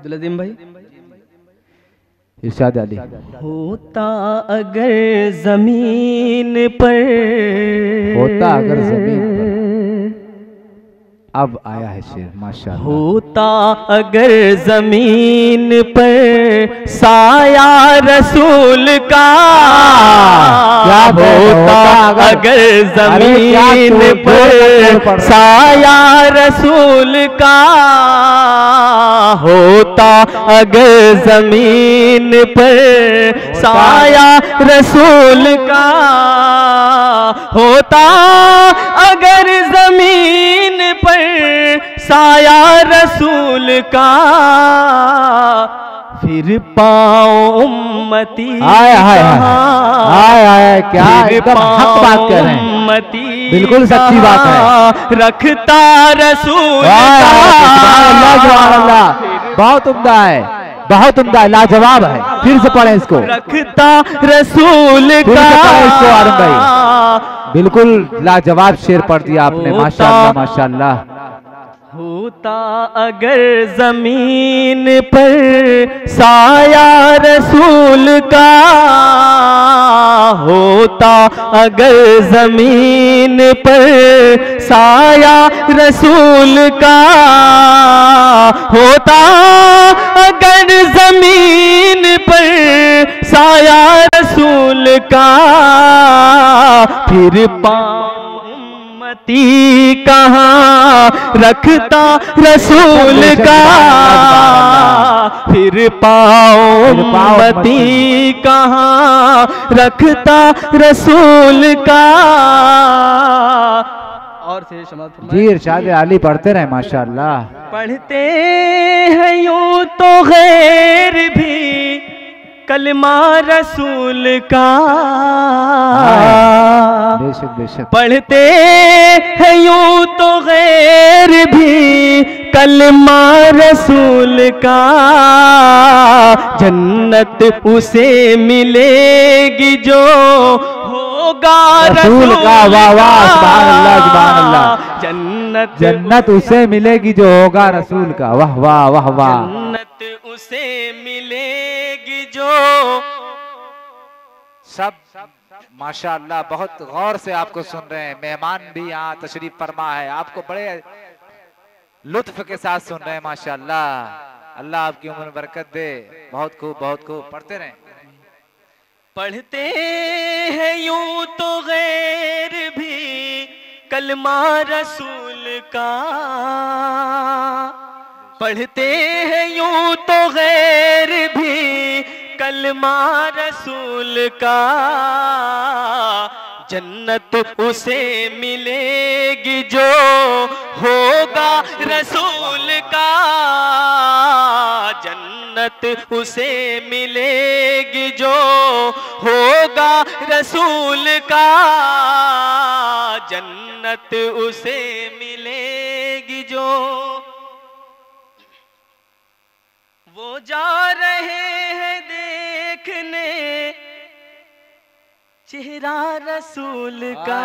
अब्दुल अजीम भाई। इरशाद अली। होता अगर जमीन पर, होता अगर जमीन पर, अब आया है शेर माशाअल्लाह। होता अगर जमीन पर साया रसूल का, क्या होता अगर जमीन पर साया रसूल का, होता अगर जमीन पर साया रसूल का, होता अगर जमीन पर साया रसूल का, फिर पाओ उम्मती क्या एकदम हक बात कर रहे हैं, उम्मती बिल्कुल सच्ची बात है। रखता रसूल अल्लाह, बहुत उम्दा है, बहुत उम्दा है, लाजवाब है। फिर से पढ़े इसको। रखता रसूल का, इसको आरम भाई, बिल्कुल लाजवाब शेर पढ़ दिया आपने, माशाअल्लाह माशाअल्लाह। होता अगर जमीन पर साया रसूल का, होता अगर जमीन पर साया रसूल का, होता अगर जमीन पर साया रसूल का, फिर उम्मती कहाँ रखता रसूल का, फिर पाओ उम्मती कहाँ रखता रसूल का। और से समाप्त जी इरशाद अली पढ़ते रहे माशाअल्लाह। पढ़ते हैं यूं तो गैर भी कलमा रसूल का, बेशक बेशक। पढ़ते हैं यूं तो गैर भी कलमा रसूल का, जन्नत उसे मिलेगी जो होगा रसूल का। वाह वाह, सुभान अल्लाह सुभान अल्लाह। जन्नत उसे मिलेगी जो होगा रसूल का। वाह वाह वाह वाह। जन्नत उसे मिलेगी जो। सब माशाअल्लाह बहुत गौर से आपको सुन रहे हैं, मेहमान भी यहाँ तशरीफ फरमा है, आपको बड़े लुत्फ के साथ सुन रहे हैं माशाअल्लाह। अल्लाह आपकी उम्र बरकत दे। बहुत खूब बहुत खूब, पढ़ते रहें। पढ़ते हैं यूं तो गैर भी कलमा रसूल का, पढ़ते हैं यूं तो गैर भी कलमा रसूल का, जन्नत उसे मिलेगी जो होगा रसूल का, जन्नत उसे मिलेगी जो होगा रसूल का, जन्नत उसे मिलेगी जो। वो जा रहे हैं देखने चेहरा रसूल का,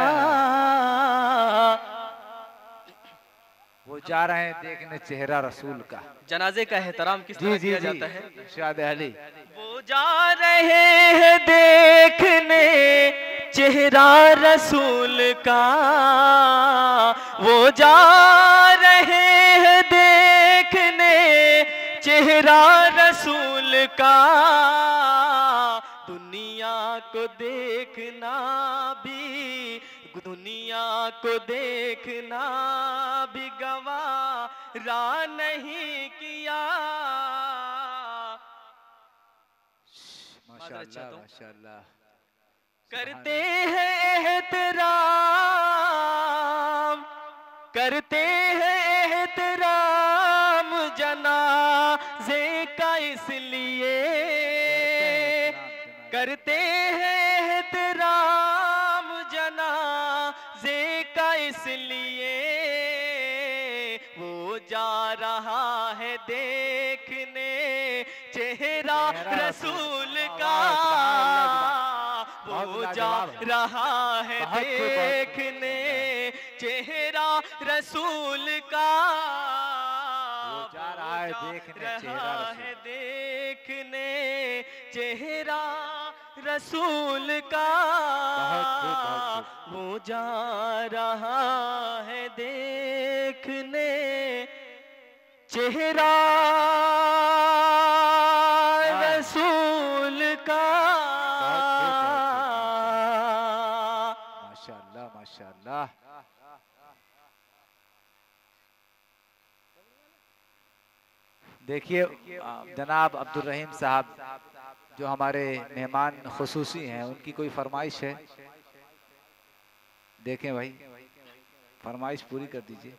वो जा रहे हैं देखने चेहरा रसूल का। जनाजे का एहतराम किस तरह किया जाता है? इरशाद अली। वो जा रहे हैं देखने चेहरा रसूल का, वो जा रहे हैं देखने चेहरा रसूल का, दुनिया को देखना भी, दुनिया को देखना भी गवारा नहीं किया। माशाअल्लाह माशाअल्लाह। करते हैं एहतराम, करते हैं एहतराम जनाजे का इसलिए, करते हैं एहतराम जनाजे का इसलिए, वो जा रहा है देखने चेहरा रसूल का, वो जा रहा है देखने चेहरा रसूल का, वो जा रहा है रहा है देखने चेहरा रसूल का, वो जा रहा है देखने चेहरा रसूल का। माशाअल्लाह माशाअल्लाह। देखिए जनाब अब्दुल रहीम साहब जो हमारे मेहमान खुसूसी हैं, उनकी कोई फरमाइश है? देखें भाई, फरमाइश पूरी कर दीजिए।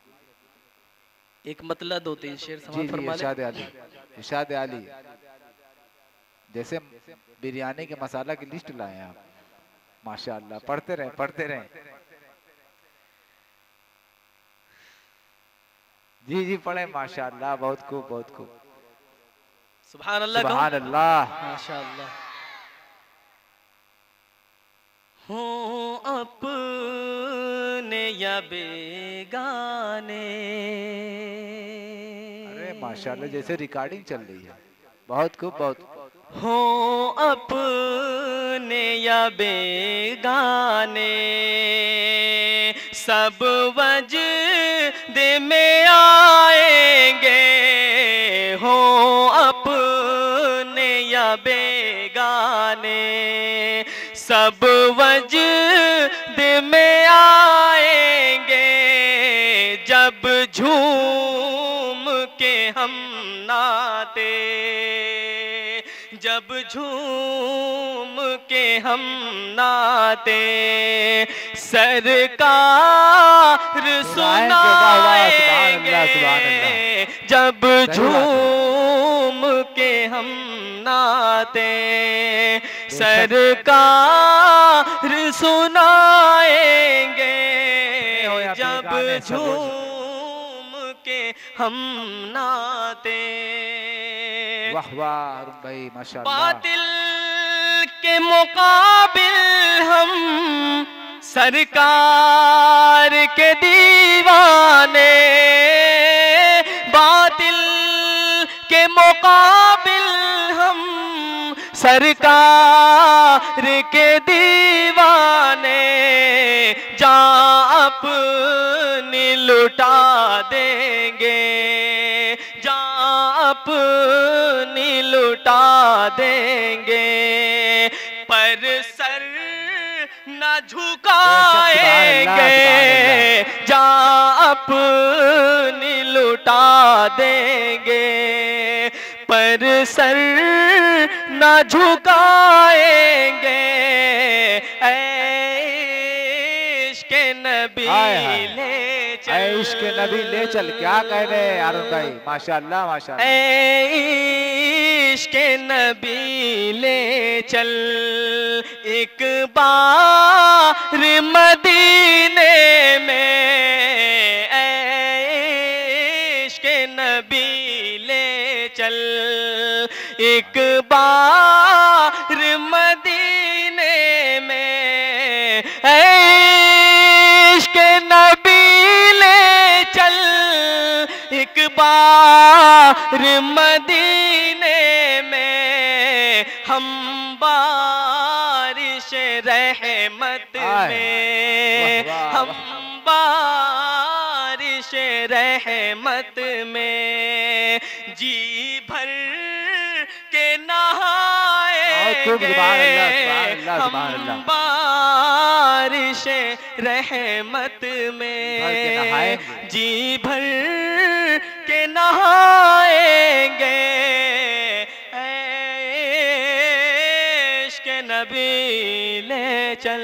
एक मतलब 2-3 शेर समाप्त फरमा लें। इरशाद अली, इरशाद अली। जैसे बिरयानी के मसाला की लिस्ट लाए हैं आप, माशाअल्लाह। पढ़ते रहें पढ़ते रहें। जी जी पढ़े, माशाअल्लाह, बहुत खूब बहुत खूब। सुभान अल्लाह, सुभान अल्लाह, माशाअल्लाह। हो अपने या बेगाने, अरे माशाअल्लाह, जैसे रिकॉर्डिंग चल रही है। बहुत खूब बहुत खूब। हो अपने या बेगाने, सब वजद में आएंगे। हो अपने या बेगाने, सब वजद में आएंगे। जब झूम के हम नाते, जब झूम के हम नाते सरकार सुनाएंगे। जब झूम के हम नाते सरकार सुनाएंगे। जब झूम के हम नाते, वाह वाह अरुण भाई माशाअल्लाह। बातिल के मुकाबिल हम सरकार के दीवाने, बातिल के मुकाबिल हम सरकार के दीवाने। जा अपनी लुटा देंगे, जा अपनी लुटा देंगे, पर सर न झुकाएंगे। जा अपनी लुटा देंगे, पर सर न झुकाएंगे। इश्क़ नबी ले चल, इश्क़ नबी ले चल। क्या कह रहे हैं अरुण भाई, माशाअल्लाह माशाअल्लाह। इश्क़ नबी ले चल, एक बार मदीने में। इश्क़ नबी ले चल, एक बार मदीने में। इश्क़ नबी ले चल, एक बार मदीने में। हम बारिश रहमत में, हम बारिश रहमत में जी भर के नहाएंगे। हम बारिश रहमत में जी भर के नहाएंगे। इश्क़ नबी ले चल।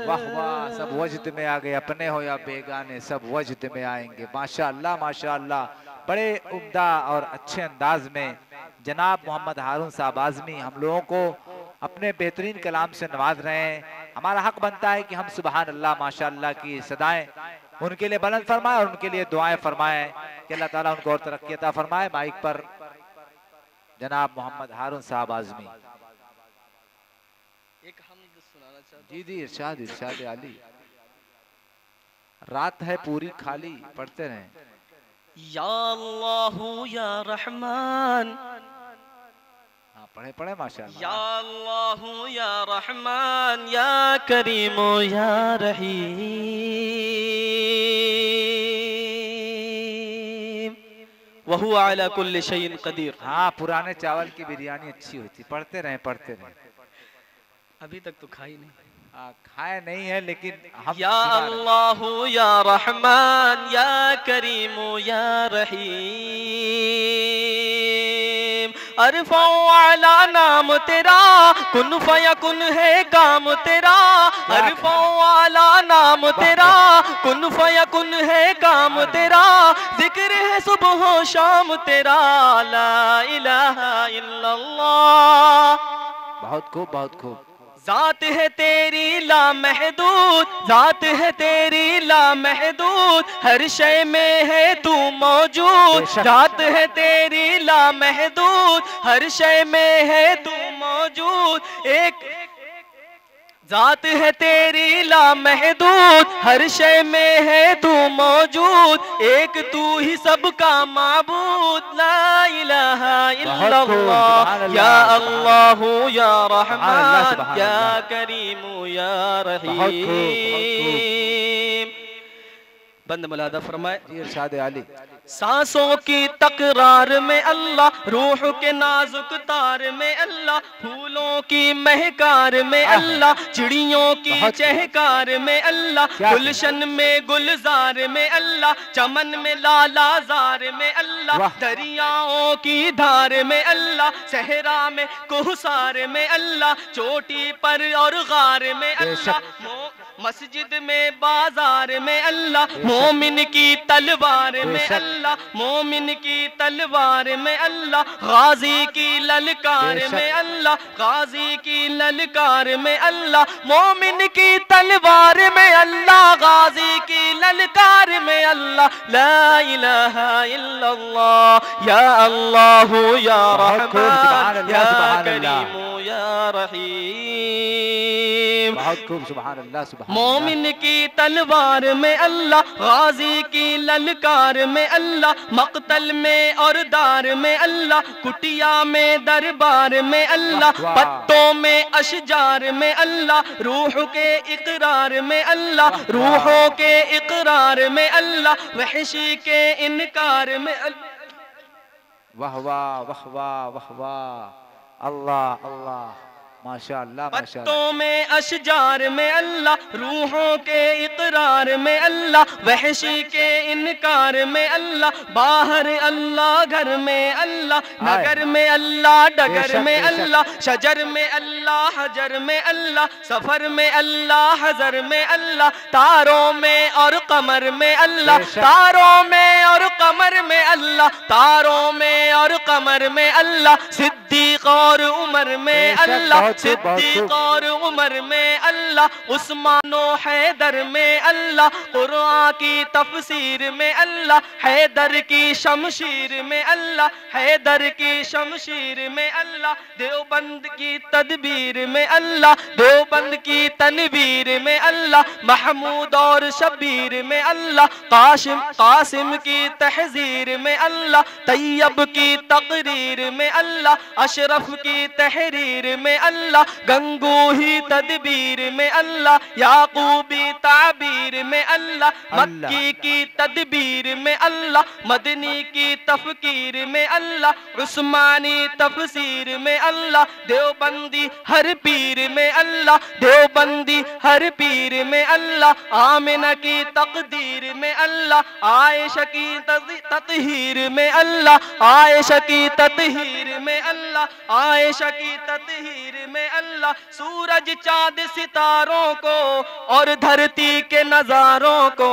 वाह वाह, सब वजद में आ गए, अपने हो या बेगाने सब वजद में आएंगे। माशाअल्लाह माशाअल्लाह। बड़े उम्दा और अच्छे अंदाज में जनाब मोहम्मद हारून साहब आज़मी हम लोगों को अपने बेहतरीन कलाम से नवाज रहे हैं। हमारा हक बनता है कि हम सुबहान अल्लाह माशाअल्लाह की सदाएं उनके लिए बुलंद फरमाए और उनके लिए दुआएं फरमाए कि अल्लाह ताला उनको और तरक्की अता फरमाए। माइक पर जनाब मोहम्मद हारून साहब आज़मी। एक हम्द सुनाना चाहता हूं। जी जी इरशाद इरशाद आली। रात है पूरी खाली, पढ़ते रहें। या अल्लाहु या रहमान, हाँ पढ़े पढ़े माशाअल्लाह। या अल्लाहु या रहमान या करीम या रहीम वहु अला कुल्लि शैइन कदीर। हाँ पुराने चावल की बिरयानी अच्छी होती, पढ़ते रहे पढ़ते रहे। अभी तक तो खाई नहीं। खाए नहीं है लेकिन हम या अल्लाहु या रहमान या करीम या रहीम, अरफा आला नाम तेरा, कुन फयकुन है काम तेरा। अरफा आला नाम तेरा, कुन फयकुन है काम तेरा। जिक्र है सुबह शाम तेरा, ला इलाहा इल्लल्लाह। बहुत खूब बहुत खूब। जात है तेरी लामहदूद, जात है तेरी लामहदूद, हर शय में है तू मौजूद। जात है तेरी लामहदूद, हर शय में है तू मौजूद। एक जात है तेरी लामहदूद, हर शय में है तू मौजूद। एक तू ही सबका माबूद, ला इलाहा इल्लल्लाह। या अल्लाहु या रहमान या करीम या रहीम। बंद मुलादा फरमाए। इरशाद आली। सांसों की तकरार में अल्लाह, रूह के नाजुक तार में अल्लाह, फूलों की महकार में अल्लाह, चिड़ियों की चहकार में अल्लाह, गुलशन में गुलजार में अल्लाह, चमन में लालाजार में अल्लाह, दरियाओं की धार में अल्लाह, सहरा में कोहसार में अल्लाह, चोटी पर और गार में अल्लाह, मस्जिद में बाजार में अल्लाह, मोमिन की तलवार में अल्लाह, मोमिन की तलवार में अल्लाह, गाजी की ललकार में अल्लाह, गाजी की ललकार में अल्लाह, मोमिन की तलवार में अल्लाह, गाजी की ललकार में अल्लाह। ला इलाहा इल्लल्लाह। या अल्लाहु या रहमान या करीम या रहीम। बहुत खूब सुभान अल्लाह सुभान। मोमिन की तलवार में अल्लाह, गाजी की ललकार में अल्लाह, मक्तल में और दार में अल्लाह, कुटिया में दरबार में अल्लाह, पत्तों में अशजार में अल्लाह, रूह के इकरार में अल्लाह, रूहों के इकरार में अल्लाह, वहशी के इनकार में अल्लाह। वाह वाह वाह वाह वाह वाह, अल्लाह अल्लाह माशाअल्लाह माशाअल्लाह। पत्तों में अशजार में अल्लाह, रूहों के इकरार में अल्लाह, वहशी के इनकार में अल्लाह, बाहर अल्लाह घर में अल्लाह, नगर में अल्लाह डगर में अल्लाह, शजर में अल्लाह हजर में अल्लाह, सफर में अल्लाह हजर में अल्लाह, तारों में और कमर में अल्लाह, तारों में और कमर में अल्लाह, तारों में और कमर में अल्लाह, सिद्दीक और उमर में अल्लाह, सिद्दीक और उमर में अल्लाह, उस्मानो हैदर में अल्लाह, कुरान की तफसीर में अल्लाह, हैदर की शमशीर में अल्लाह, हैदर की शमशीर में अल्लाह, देवबंद की तदबीर में अल्लाह, देवबंद की तनवीर में अल्लाह, महमूद और शबीर में अल्लाह, कासिम की तहजीर में अल्लाह, तैयब की तकरीर में अल्लाह, अशरफ की तहरीर में अल्लाह, गंगूही तदबीर में अल्लाह, याकूबी ताबीर में अल्लाह, मक्की की तदबीर में अल्लाह, मदनी की तफकीर में अल्लाह, उस्मानी तफसीर में अल्लाह, देवबंदी हर पीर में अल्लाह, देवबंदी हर पीर में अल्लाह, आमिना की तकदीर में अल्लाह, आयशा की ततहीर में अल्लाह, आयशा की ततहीर में अल्लाह, आयशा की ततहीर में अल्लाह, सूरज चाँद सितारों को और धरती के नजारों को,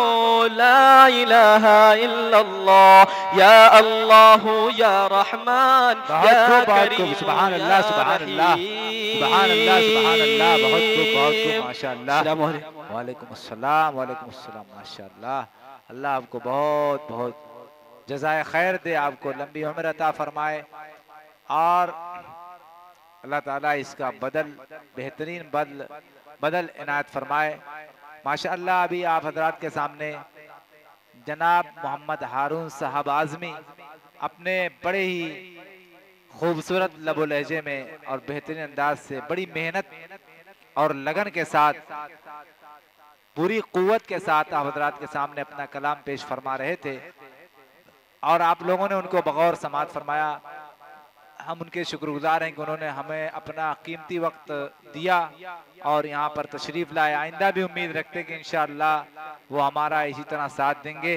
ला इलाहा इल्लल्लाह। या अल्लाहु या रहमान या करीम सुभान अल्लाह सुभान अल्लाह सुभान अल्लाह सुभान अल्लाह। बहुत खूब माशाअल्लाह। वालेकुम अस्सलाम वालेकुम अस्सलाम माशाअल्लाह। अल्लाह आपको बहुत बहुत जज़ाए खैर दे, आपको लंबी उम्र अता फरमाए और अल्लाह ताला इसका बेहतरीन बदल इनायत फरमाए माशाअल्लाह। अभी आप हजरात के सामने जनाब मोहम्मद हारून साहब आज़मी अपने बड़े ही खूबसूरत लबो लहजे में और बेहतरीन अंदाज से बड़ी मेहनत और लगन के साथ पूरी कुव्वत के साथ आप हज़रात के सामने अपना कलाम पेश फरमा रहे थे और आप लोगों ने उनको बगौर समात फरमाया। हम उनके शुक्रगुजार हैं कि उन्होंने हमें अपना कीमती वक्त दिया और यहाँ पर तशरीफ़ लाए। आइंदा भी उम्मीद रखते हैं कि इंशाअल्लाह वो हमारा इसी तरह साथ देंगे।